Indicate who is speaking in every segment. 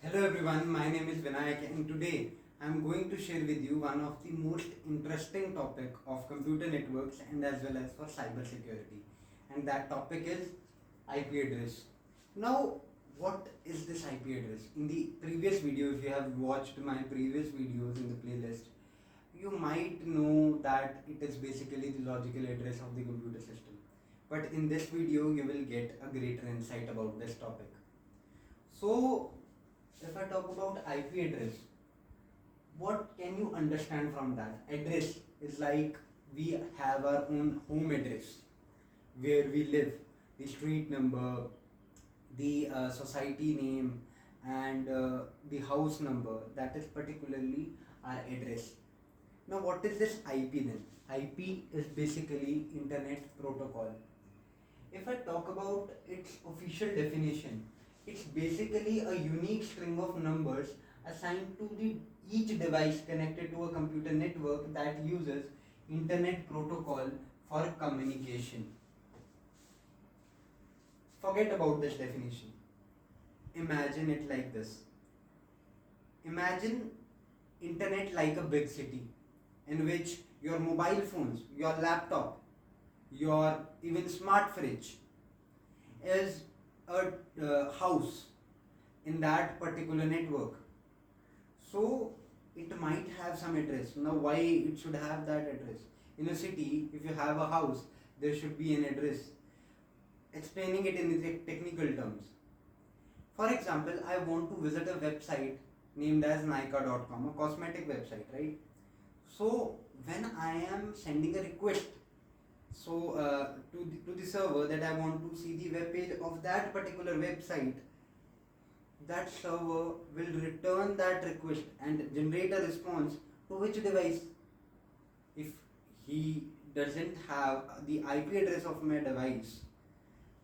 Speaker 1: Hello everyone, my name is Vinayak and today I am going to share with you one of the most interesting topic of computer networks and as well as for cyber security, and that topic is IP address. Now what is this IP address? In the previous video, if you have watched my previous videos in the playlist, you might know that it is basically the logical address of the computer system. But in this video you will get a greater insight about this topic. So if I talk about IP address, what can you understand from that? Address is like we have our own home address where we live, the street number, the society name, and the house number. That is particularly our address. Now, what is this IP then? IP is basically Internet Protocol. If I talk about its official definition, it's basically a unique string of numbers assigned to the each device connected to a computer network that uses internet protocol for communication. Forget about this definition. Imagine it like this. Imagine internet like a big city in which your mobile phones, your laptop, your even smart fridge is a house in that particular network. So it might have some address. Now, why it should have that address? In a city, if you have a house, there should be an address. Explaining it in the technical terms. For example, I want to visit a website named as Nykaa.com, a cosmetic website, right? So when I am sending a request to the server that I want to see the web page of that particular website, that server will return that request and generate a response to which device. If he doesn't have the IP address of my device,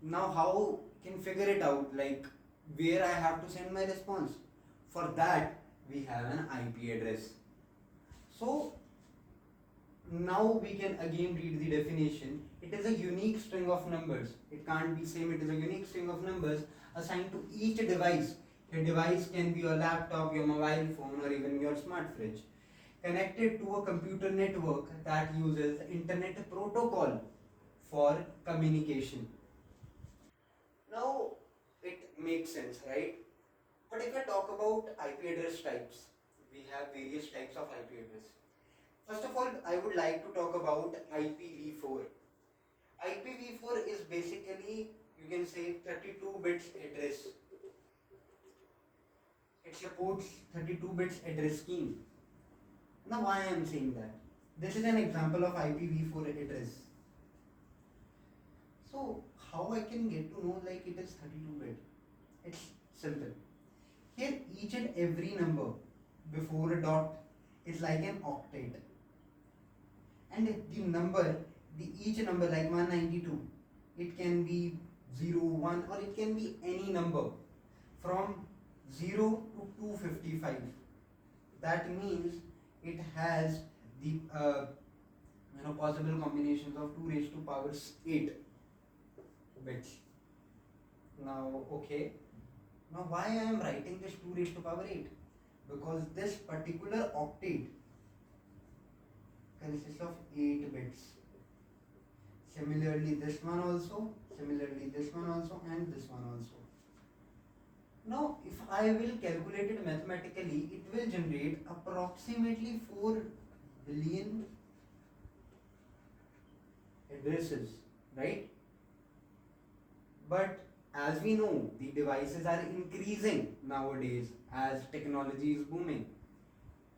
Speaker 1: now how can figure it out, like where I have to send my response? For that we have an IP address. So now we can again read the definition. It is a unique string of numbers. It can't be same. It is a unique string of numbers assigned to each device. Your device can be your laptop, your mobile phone, or even your smart fridge, connected to a computer network that uses internet protocol for communication. Now it makes sense, right? But if I talk about IP address types, we have various types of IP address. First of all, I would like to talk about IPv4. IPv4 is basically, you can say, 32 bits address. It supports 32 bits address scheme. Now why I am saying that? This is an example of IPv4 address. So how I can get to know like it is 32 bit? It's simple. Here each and every number before a dot is like an octet. And the number, each number like 192, it can be 0, 1, or it can be any number from 0 to 255. That means it has the possible combinations of 2 raised to power 8 bits. Now okay, now why I am writing this 2 raised to power 8? Because this particular octet consists of 8 bits. Similarly this one also, similarly this one also, and this one also. Now if I will calculate it mathematically, it will generate approximately 4 billion addresses, right? But as we know, the devices are increasing nowadays as technology is booming.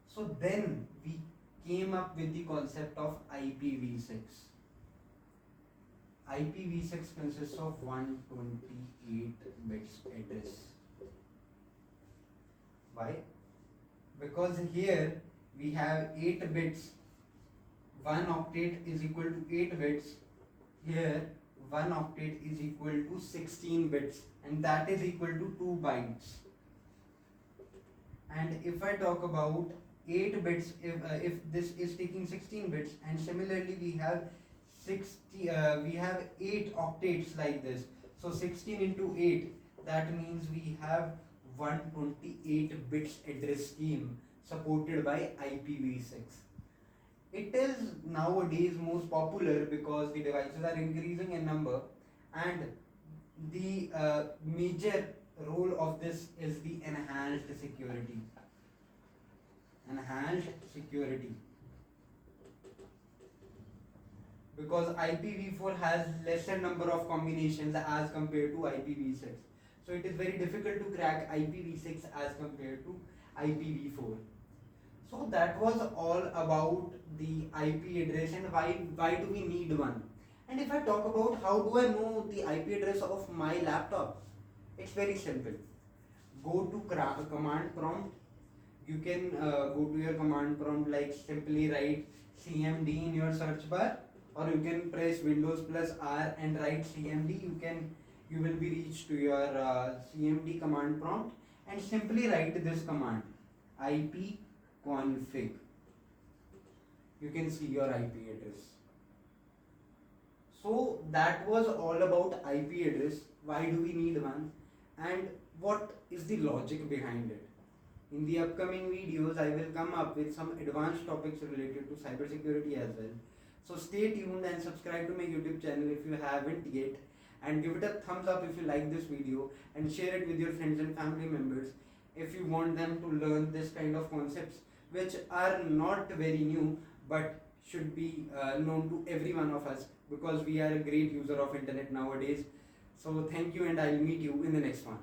Speaker 1: So then we came up with the concept of IPv6. IPv6 consists of 128 bits address. Why? Because here we have 8 bits. 1 octet is equal to 8 bits. Here 1 octet is equal to 16 bits, and that is equal to 2 bytes. And if I talk about 8 bits, if this is taking 16 bits, and similarly we have 8 octets like this. So 16 into 8, that means we have 128 bits address scheme supported by IPv6. It is nowadays most popular because the devices are increasing in number, and the major role of this is the enhanced security. Enhanced security. Because IPv4 has lesser number of combinations as compared to IPv6. So it is very difficult to crack IPv6 as compared to IPv4. So that was all about the IP address and why do we need one. And if I talk about how do I know the IP address of my laptop, it's very simple. Go to command prompt. You can go to your command prompt, like simply write CMD in your search bar, or you can press Windows plus R and write CMD. You will be reached to your CMD command prompt, and simply write this command, ipconfig. You can see your IP address. So that was all about IP address. Why do we need one, and what is the logic behind it? In the upcoming videos, I will come up with some advanced topics related to cybersecurity as well. So stay tuned and subscribe to my YouTube channel if you haven't yet, and give it a thumbs up if you like this video, and share it with your friends and family members if you want them to learn this kind of concepts which are not very new but should be known to every one of us, because we are a great user of internet nowadays. So thank you, and I'll meet you in the next one.